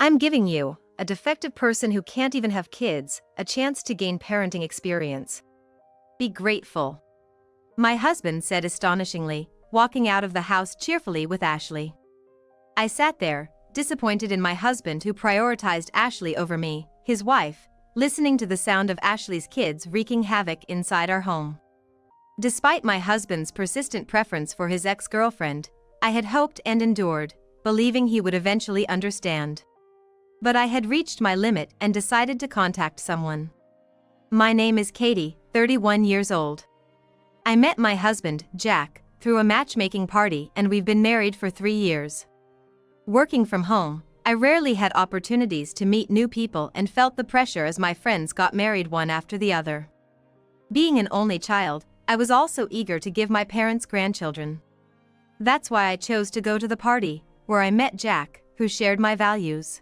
I'm giving you, a defective person who can't even have kids, a chance to gain parenting experience. Be grateful. My husband said astonishingly, walking out of the house cheerfully with Ashley. I sat there, disappointed in my husband who prioritized Ashley over me, his wife, listening to the sound of Ashley's kids wreaking havoc inside our home. Despite my husband's persistent preference for his ex-girlfriend, I had hoped and endured, believing he would eventually understand. But I had reached my limit and decided to contact someone. My name is Katie, 31 years old. I met my husband, Jack, through a matchmaking party and we've been married for 3 years. Working from home, I rarely had opportunities to meet new people and felt the pressure as my friends got married one after the other. Being an only child, I was also eager to give my parents grandchildren. That's why I chose to go to the party, where I met Jack, who shared my values.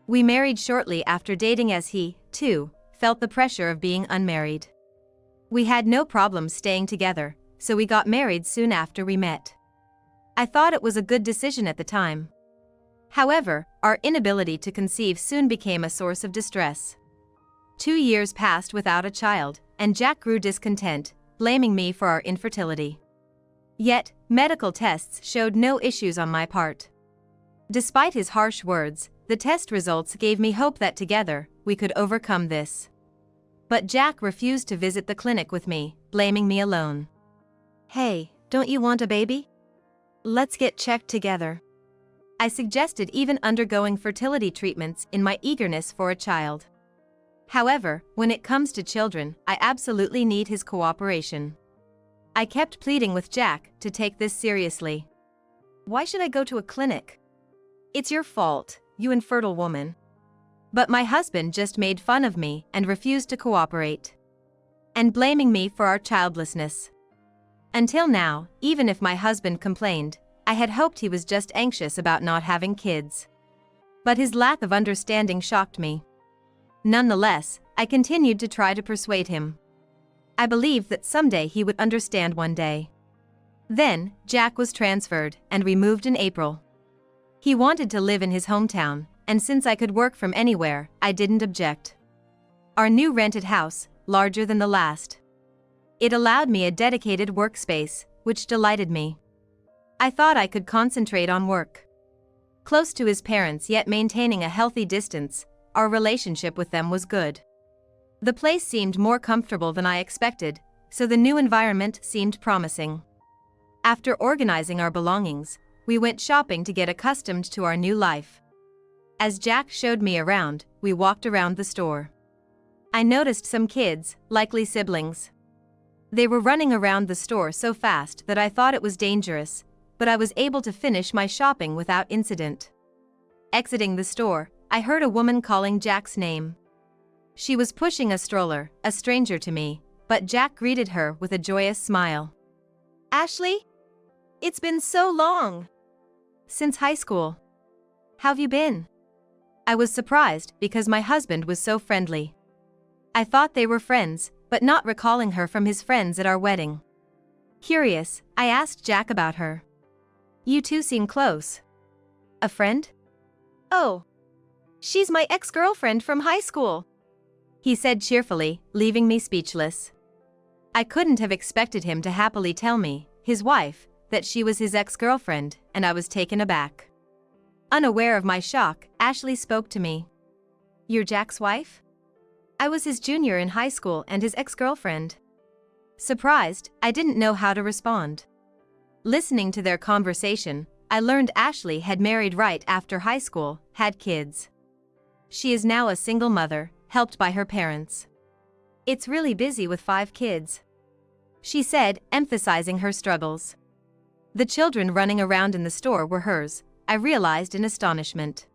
We married shortly after dating as he, too, felt the pressure of being unmarried. We had no problem staying together, so we got married soon after we met. I thought it was a good decision at the time. However, our inability to conceive soon became a source of distress. 2 years passed without a child, and Jack grew discontent, blaming me for our infertility. Yet, medical tests showed no issues on my part. Despite his harsh words, the test results gave me hope that together, we could overcome this. But Jack refused to visit the clinic with me, blaming me alone. Hey, don't you want a baby? Let's get checked together. I suggested even undergoing fertility treatments in my eagerness for a child. However, when it comes to children, I absolutely need his cooperation. I kept pleading with Jack to take this seriously. Why should I go to a clinic? It's your fault, you infertile woman. But my husband just made fun of me and refused to cooperate. And blaming me for our childlessness. Until now, even if my husband complained, I had hoped he was just anxious about not having kids. But his lack of understanding shocked me. Nonetheless, I continued to try to persuade him. I believed that someday he would understand one day. Then, Jack was transferred, and we moved in April. He wanted to live in his hometown, and since I could work from anywhere, I didn't object. Our new rented house, larger than the last. It allowed me a dedicated workspace, which delighted me. I thought I could concentrate on work. Close to his parents yet maintaining a healthy distance, our relationship with them was good. The place seemed more comfortable than I expected, so the new environment seemed promising. After organizing our belongings, we went shopping to get accustomed to our new life. As Jack showed me around, we walked around the store. I noticed some kids, likely siblings. They were running around the store so fast that I thought it was dangerous, but I was able to finish my shopping without incident. Exiting the store, I heard a woman calling Jack's name. She was pushing a stroller, a stranger to me, but Jack greeted her with a joyous smile. Ashley? It's been so long. Since high school. How've you been? I was surprised because my husband was so friendly. I thought they were friends, but not recalling her from his friends at our wedding. Curious, I asked Jack about her. You two seem close. A friend? Oh. She's my ex-girlfriend from high school, he said cheerfully, leaving me speechless. I couldn't have expected him to happily tell me, his wife, that she was his ex-girlfriend, and I was taken aback. Unaware of my shock, Ashley spoke to me. You're Jack's wife? I was his junior in high school and his ex-girlfriend. Surprised, I didn't know how to respond. Listening to their conversation, I learned Ashley had married right after high school, had kids. She is now a single mother, helped by her parents. It's really busy with 5 kids, she said, emphasizing her struggles. The children running around in the store were hers, I realized in astonishment.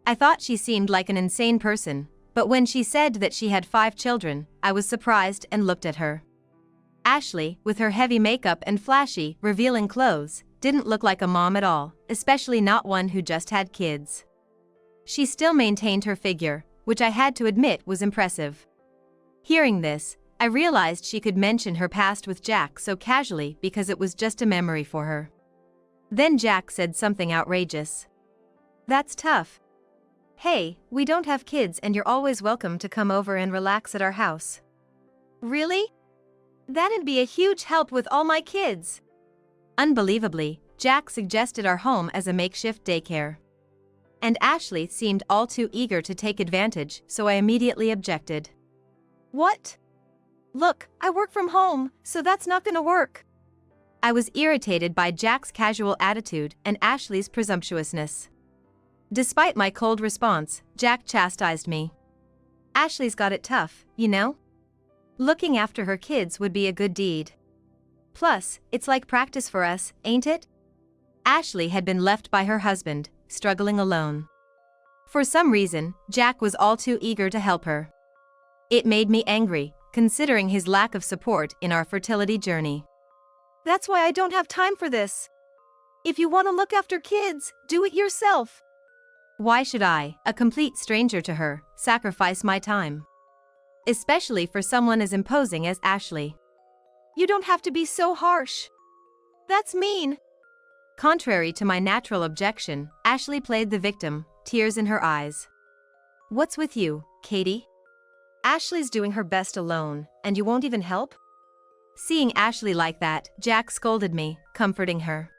I thought she seemed like an insane person, but when she said that she had 5 children, I was surprised and looked at her. Ashley, with her heavy makeup and flashy, revealing clothes, didn't look like a mom at all, especially not one who just had kids. She still maintained her figure, which I had to admit was impressive. Hearing this, I realized she could mention her past with Jack so casually because it was just a memory for her. Then Jack said something outrageous. That's tough. "Hey, we don't have kids and you're always welcome to come over and relax at our house." "Really? That'd be a huge help with all my kids." Unbelievably, Jack suggested our home as a makeshift daycare. And Ashley seemed all too eager to take advantage, so I immediately objected. "What? Look, I work from home, so that's not gonna work." I was irritated by Jack's casual attitude and Ashley's presumptuousness. Despite my cold response, Jack chastised me. "Ashley's got it tough, you know? Looking after her kids would be a good deed. Plus, it's like practice for us, ain't it?" Ashley had been left by her husband, struggling alone. For some reason, Jack was all too eager to help her. It made me angry, considering his lack of support in our fertility journey. "That's why I don't have time for this. If you want to look after kids, do it yourself." Why should I, a complete stranger to her, sacrifice my time? Especially for someone as imposing as Ashley. "You don't have to be so harsh. That's mean." Contrary to my natural objection, Ashley played the victim, tears in her eyes. "What's with you, Katie? Ashley's doing her best alone, and you won't even help?" Seeing Ashley like that, Jack scolded me, comforting her.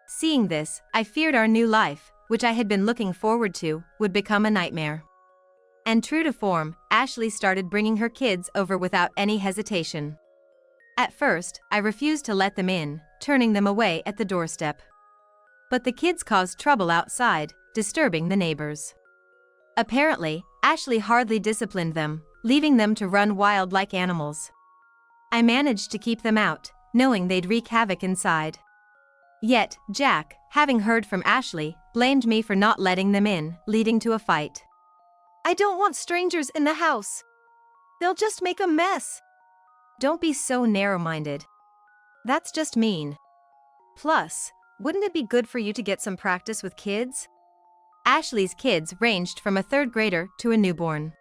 Seeing this, I feared our new life, which I had been looking forward to, would become a nightmare. And true to form, Ashley started bringing her kids over without any hesitation. At first, I refused to let them in, turning them away at the doorstep. But the kids caused trouble outside, disturbing the neighbors. Apparently, Ashley hardly disciplined them, leaving them to run wild like animals. I managed to keep them out, knowing they'd wreak havoc inside. Yet, Jack, having heard from Ashley, blamed me for not letting them in, leading to a fight. "I don't want strangers in the house. They'll just make a mess." Don't be so narrow-minded. That's just mean. Plus, wouldn't it be good for you to get some practice with kids? Ashley's kids ranged from a third grader to a newborn.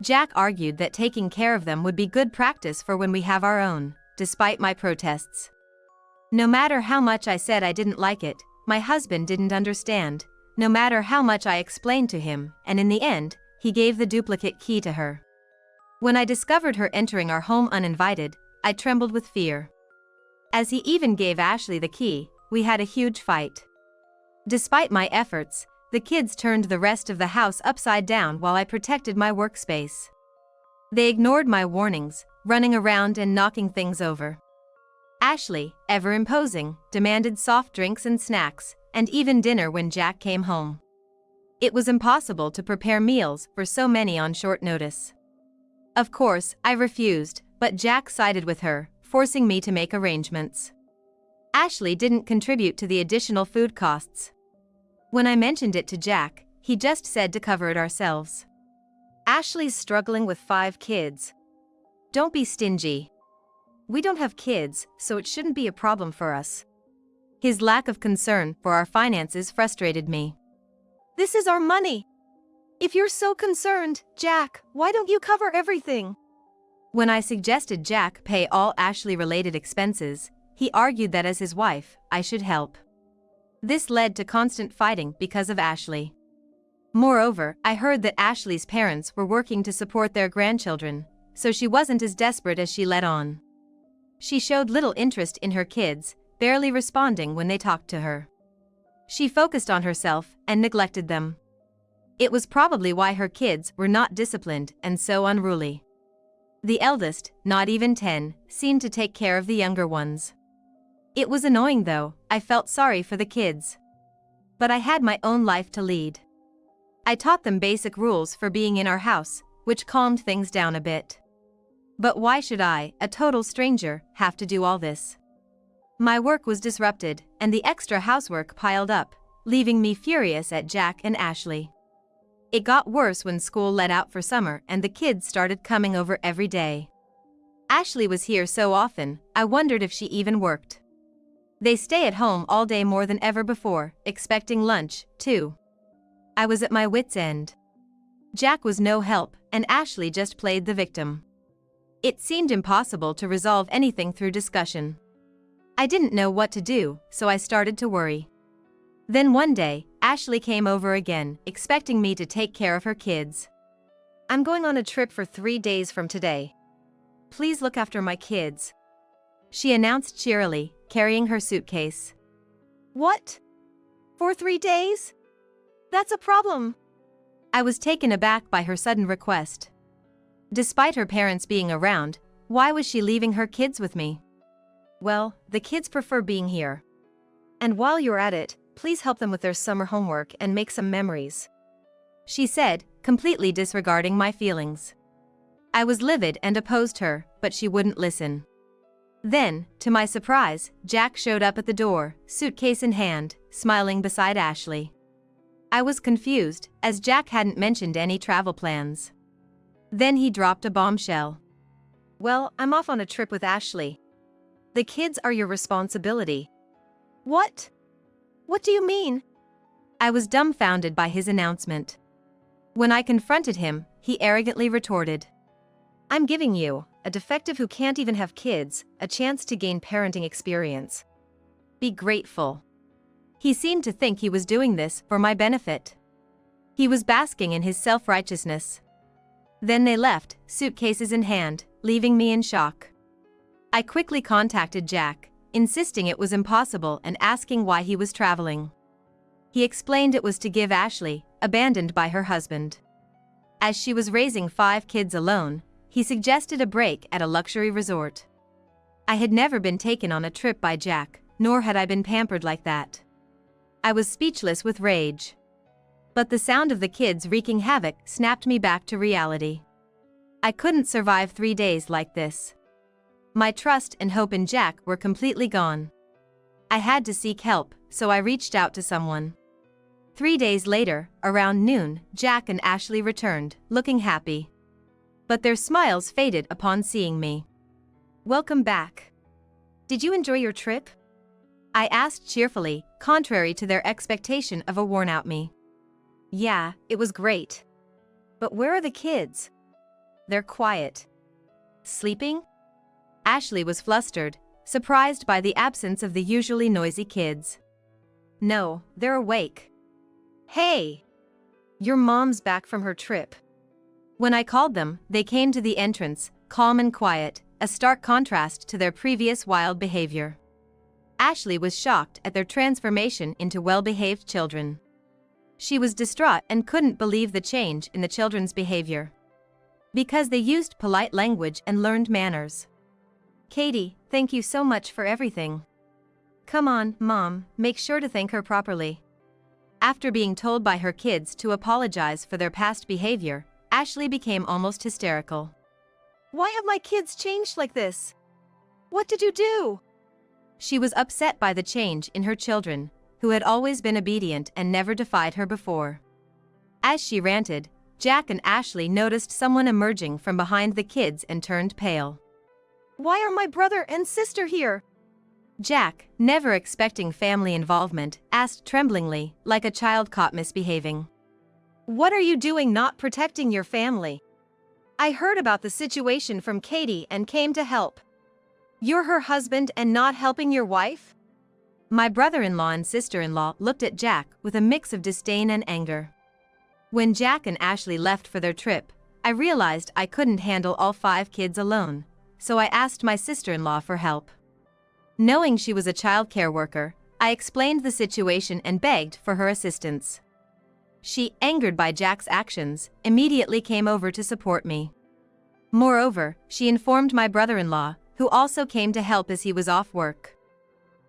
Jack argued that taking care of them would be good practice for when we have our own, despite my protests. No matter how much I said I didn't like it, my husband didn't understand, no matter how much I explained to him, and in the end, he gave the duplicate key to her. When I discovered her entering our home uninvited, I trembled with fear. As he even gave Ashley the key, we had a huge fight. Despite my efforts, the kids turned the rest of the house upside down while I protected my workspace. They ignored my warnings, running around and knocking things over. Ashley, ever imposing, demanded soft drinks and snacks, and even dinner when Jack came home. It was impossible to prepare meals for so many on short notice. Of course, I refused, but Jack sided with her, forcing me to make arrangements. Ashley didn't contribute to the additional food costs. When I mentioned it to Jack, he just said to cover it ourselves. "Ashley's struggling with 5 kids. Don't be stingy. We don't have kids, so it shouldn't be a problem for us." His lack of concern for our finances frustrated me. "This is our money. If you're so concerned, Jack, why don't you cover everything?" When I suggested Jack pay all Ashley-related expenses, he argued that as his wife, I should help. This led to constant fighting because of Ashley. Moreover, I heard that Ashley's parents were working to support their grandchildren, so she wasn't as desperate as she let on. She showed little interest in her kids, barely responding when they talked to her. She focused on herself and neglected them. It was probably why her kids were not disciplined and so unruly. The eldest, not even 10, seemed to take care of the younger ones. It was annoying though, I felt sorry for the kids. But I had my own life to lead. I taught them basic rules for being in our house, which calmed things down a bit. But why should I, a total stranger, have to do all this? My work was disrupted, and the extra housework piled up, leaving me furious at Jack and Ashley. It got worse when school let out for summer and the kids started coming over every day. Ashley was here so often, I wondered if she even worked. They stay at home all day more than ever before, expecting lunch, too. I was at my wits' end. Jack was no help, and Ashley just played the victim. It seemed impossible to resolve anything through discussion. I didn't know what to do, so I started to worry. Then one day, Ashley came over again, expecting me to take care of her kids. I'm going on a trip for 3 days from today. Please look after my kids, she announced cheerily, carrying her suitcase. What? For 3 days? That's a problem. I was taken aback by her sudden request. Despite her parents being around, why was she leaving her kids with me? Well, the kids prefer being here. And while you're at it, please help them with their summer homework and make some memories, she said, completely disregarding my feelings. I was livid and opposed her, but she wouldn't listen. Then, to my surprise, Jack showed up at the door, suitcase in hand, smiling beside Ashley. I was confused, as Jack hadn't mentioned any travel plans. Then he dropped a bombshell. Well, I'm off on a trip with Ashley. The kids are your responsibility. What? What do you mean? I was dumbfounded by his announcement. When I confronted him, he arrogantly retorted. I'm giving you, a defective who can't even have kids, a chance to gain parenting experience. Be grateful. He seemed to think he was doing this for my benefit. He was basking in his self-righteousness. Then they left, suitcases in hand, leaving me in shock. I quickly contacted Jack, insisting it was impossible and asking why he was traveling. He explained it was to give Ashley, abandoned by her husband. As she was raising 5 kids alone, he suggested a break at a luxury resort. I had never been taken on a trip by Jack, nor had I been pampered like that. I was speechless with rage. But the sound of the kids wreaking havoc snapped me back to reality. I couldn't survive 3 days like this. My trust and hope in Jack were completely gone. I had to seek help, so I reached out to someone. 3 days later, around noon, Jack and Ashley returned, looking happy. But their smiles faded upon seeing me. Welcome back. Did you enjoy your trip? I asked cheerfully, contrary to their expectation of a worn-out me. Yeah, it was great. But where are the kids? They're quiet. Sleeping? Ashley was flustered, surprised by the absence of the usually noisy kids. No, they're awake. Hey! Your mom's back from her trip. When I called them, they came to the entrance, calm and quiet, a stark contrast to their previous wild behavior. Ashley was shocked at their transformation into well-behaved children. She was distraught and couldn't believe the change in the children's behavior. Because they used polite language and learned manners. Katie, thank you so much for everything. Come on, Mom, make sure to thank her properly. After being told by her kids to apologize for their past behavior, Ashley became almost hysterical. Why have my kids changed like this? What did you do? She was upset by the change in her children, who had always been obedient and never defied her before. As she ranted, Jack and Ashley noticed someone emerging from behind the kids and turned pale. Why are my brother and sister here? Jack, never expecting family involvement, asked tremblingly, like a child caught misbehaving. What are you doing not protecting your family? I heard about the situation from Katie and came to help. You're her husband and not helping your wife? My brother-in-law and sister-in-law looked at Jack with a mix of disdain and anger. When Jack and Ashley left for their trip, I realized I couldn't handle all 5 kids alone, so I asked my sister-in-law for help. Knowing she was a childcare worker, I explained the situation and begged for her assistance. She, angered by Jack's actions, immediately came over to support me. Moreover, she informed my brother-in-law, who also came to help as he was off work.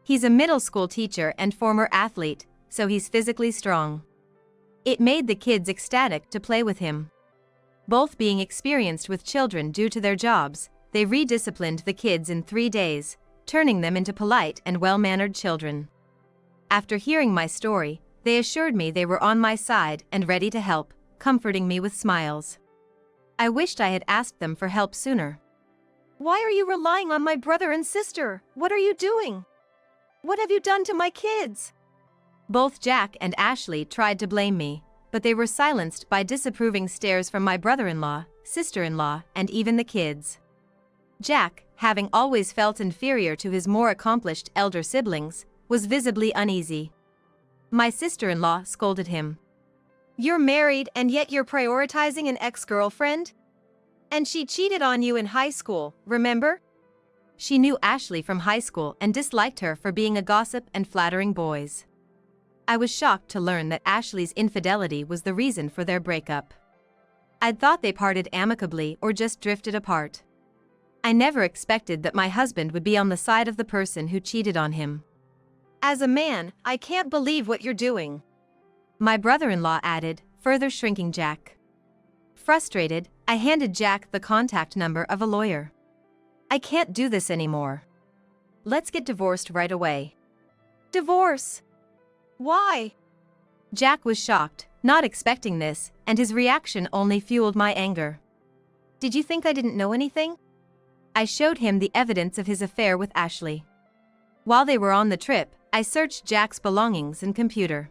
He's a middle school teacher and former athlete, so he's physically strong. It made the kids ecstatic to play with him. Both being experienced with children due to their jobs, they redisciplined the kids in 3 days, turning them into polite and well-mannered children. After hearing my story, they assured me they were on my side and ready to help, comforting me with smiles. I wished I had asked them for help sooner. Why are you relying on my brother and sister? What are you doing? What have you done to my kids? Both Jack and Ashley tried to blame me, but they were silenced by disapproving stares from my brother-in-law, sister-in-law, and even the kids. Jack, having always felt inferior to his more accomplished elder siblings, was visibly uneasy. My sister-in-law scolded him. "You're married and yet you're prioritizing an ex-girlfriend? And she cheated on you in high school, remember?" She knew Ashley from high school and disliked her for being a gossip and flattering boys. I was shocked to learn that Ashley's infidelity was the reason for their breakup. I'd thought they parted amicably or just drifted apart. I never expected that my husband would be on the side of the person who cheated on him. "As a man, I can't believe what you're doing," my brother-in-law added, further shrinking Jack. Frustrated, I handed Jack the contact number of a lawyer. "I can't do this anymore. Let's get divorced right away." "Divorce? Why?" Jack was shocked, not expecting this, and his reaction only fueled my anger. "Did you think I didn't know anything?" I showed him the evidence of his affair with Ashley. While they were on the trip, I searched Jack's belongings and computer.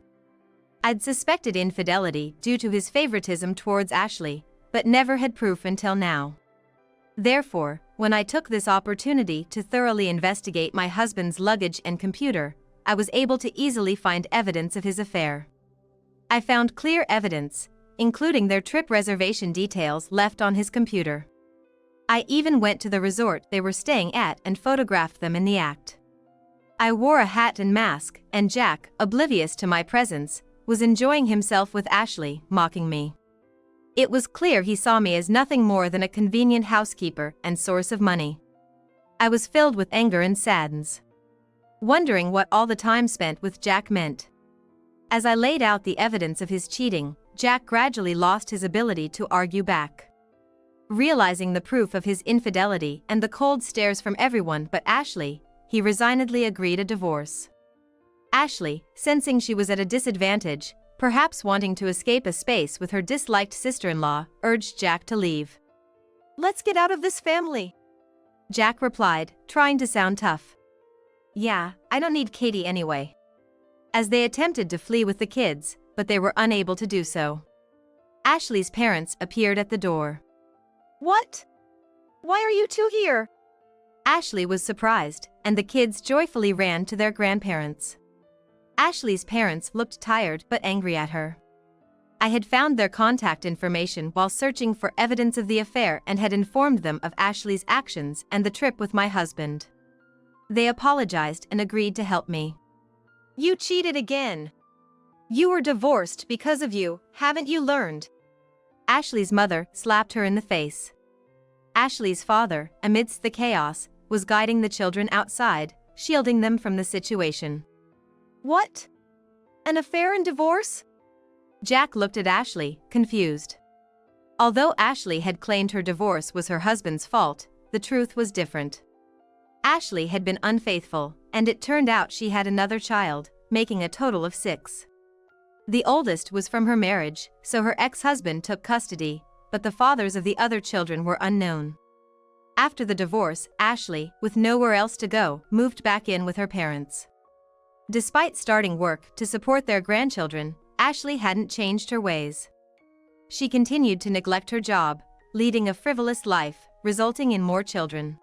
I'd suspected infidelity due to his favoritism towards Ashley, but never had proof until now. Therefore, when I took this opportunity to thoroughly investigate my husband's luggage and computer, I was able to easily find evidence of his affair. I found clear evidence, including their trip reservation details left on his computer. I even went to the resort they were staying at and photographed them in the act. I wore a hat and mask, and Jack, oblivious to my presence, was enjoying himself with Ashley, mocking me. It was clear he saw me as nothing more than a convenient housekeeper and source of money. I was filled with anger and sadness, wondering what all the time spent with Jack meant. As I laid out the evidence of his cheating, Jack gradually lost his ability to argue back. Realizing the proof of his infidelity and the cold stares from everyone but Ashley, he resignedly agreed a divorce. Ashley, sensing she was at a disadvantage, perhaps wanting to escape a space with her disliked sister-in-law, urged Jack to leave. "Let's get out of this family," Jack replied, trying to sound tough. "Yeah, I don't need Katie anyway." As they attempted to flee with the kids, but they were unable to do so. Ashley's parents appeared at the door. "What? Why are you two here?" Ashley was surprised, and the kids joyfully ran to their grandparents. Ashley's parents looked tired but angry at her. I had found their contact information while searching for evidence of the affair and had informed them of Ashley's actions and the trip with my husband. They apologized and agreed to help me. "You cheated again. You were divorced because of you, haven't you learned?" Ashley's mother slapped her in the face. Ashley's father, amidst the chaos, was guiding the children outside, shielding them from the situation. "What? An affair and divorce?" Jack looked at Ashley, confused. Although Ashley had claimed her divorce was her husband's fault, the truth was different. Ashley had been unfaithful, and it turned out she had another child, making a total of 6. The oldest was from her marriage, so her ex-husband took custody, but the fathers of the other children were unknown. After the divorce, Ashley, with nowhere else to go, moved back in with her parents. Despite starting work to support their grandchildren, Ashley hadn't changed her ways. She continued to neglect her job, leading a frivolous life, resulting in more children.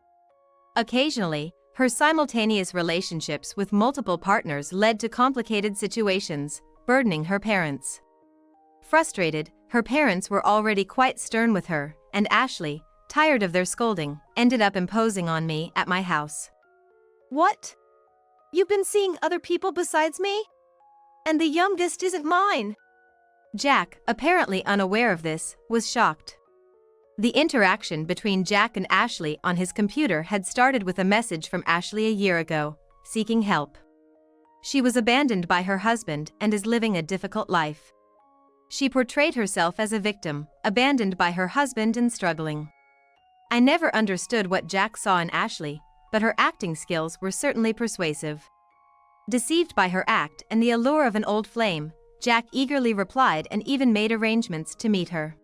Occasionally, her simultaneous relationships with multiple partners led to complicated situations, burdening her parents. Frustrated, her parents were already quite stern with her, and Ashley, tired of their scolding, ended up imposing on me at my house. "What? You've been seeing other people besides me? And the youngest isn't mine?" Jack, apparently unaware of this, was shocked. The interaction between Jack and Ashley on his computer had started with a message from Ashley a year ago, seeking help. She was abandoned by her husband and is living a difficult life. She portrayed herself as a victim, abandoned by her husband and struggling. I never understood what Jack saw in Ashley, but her acting skills were certainly persuasive. Deceived by her act and the allure of an old flame, Jack eagerly replied and even made arrangements to meet her.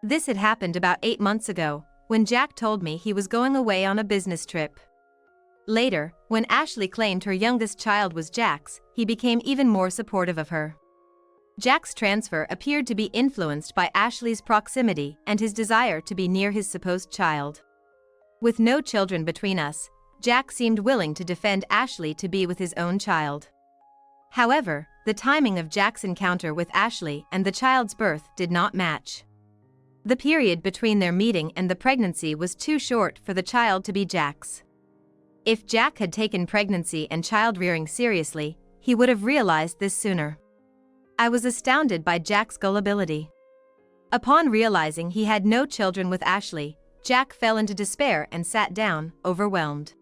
This had happened about 8 months ago, when Jack told me he was going away on a business trip. Later, when Ashley claimed her youngest child was Jack's, he became even more supportive of her. Jack's transfer appeared to be influenced by Ashley's proximity and his desire to be near his supposed child. With no children between us, Jack seemed willing to defend Ashley to be with his own child. However, the timing of Jack's encounter with Ashley and the child's birth did not match. The period between their meeting and the pregnancy was too short for the child to be Jack's. If Jack had taken pregnancy and child-rearing seriously, he would have realized this sooner. I was astounded by Jack's gullibility. Upon realizing he had no children with Ashley, Jack fell into despair and sat down, overwhelmed.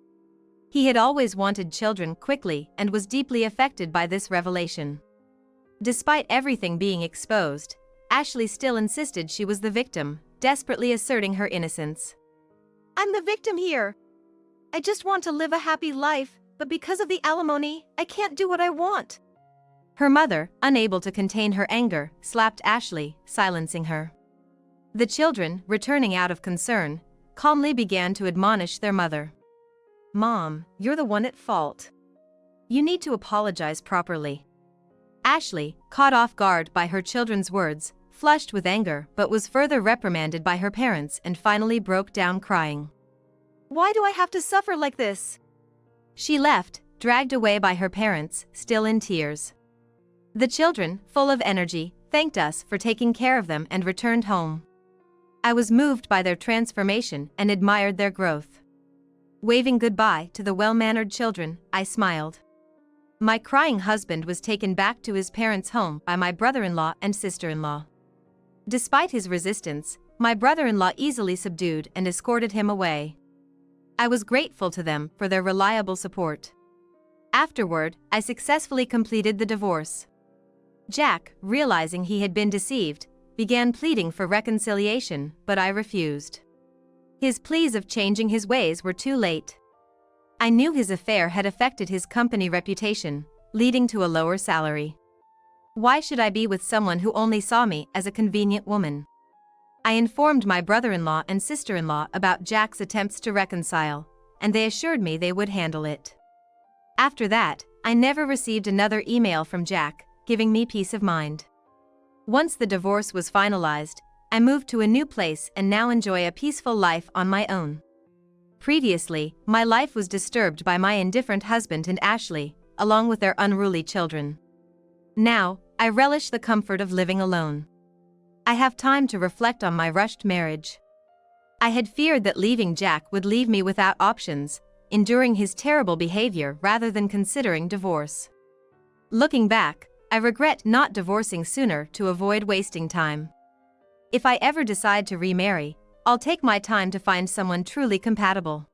He had always wanted children quickly and was deeply affected by this revelation. Despite everything being exposed, Ashley still insisted she was the victim, desperately asserting her innocence. I'm the victim here. I just want to live a happy life, but because of the alimony, I can't do what I want. Her mother, unable to contain her anger, slapped Ashley, silencing her. The children, returning out of concern, calmly began to admonish their mother. "Mom, you're the one at fault. You need to apologize properly." Ashley, caught off guard by her children's words, flushed with anger but was further reprimanded by her parents and finally broke down crying. "Why do I have to suffer like this?" She left, dragged away by her parents, still in tears. The children, full of energy, thanked us for taking care of them and returned home. I was moved by their transformation and admired their growth. Waving goodbye to the well-mannered children, I smiled. My crying husband was taken back to his parents' home by my brother-in-law and sister-in-law. Despite his resistance, my brother-in-law easily subdued and escorted him away. I was grateful to them for their reliable support. Afterward, I successfully completed the divorce. Jack, realizing he had been deceived, began pleading for reconciliation, but I refused. His pleas of changing his ways were too late. I knew his affair had affected his company reputation, leading to a lower salary. Why should I be with someone who only saw me as a convenient woman? I informed my brother-in-law and sister-in-law about Jack's attempts to reconcile, and they assured me they would handle it. After that, I never received another email from Jack, giving me peace of mind. Once the divorce was finalized, I moved to a new place and now enjoy a peaceful life on my own. Previously, my life was disturbed by my indifferent husband and Ashley, along with their unruly children. Now, I relish the comfort of living alone. I have time to reflect on my rushed marriage. I had feared that leaving Jack would leave me without options, enduring his terrible behavior rather than considering divorce. Looking back, I regret not divorcing sooner to avoid wasting time. If I ever decide to remarry, I'll take my time to find someone truly compatible.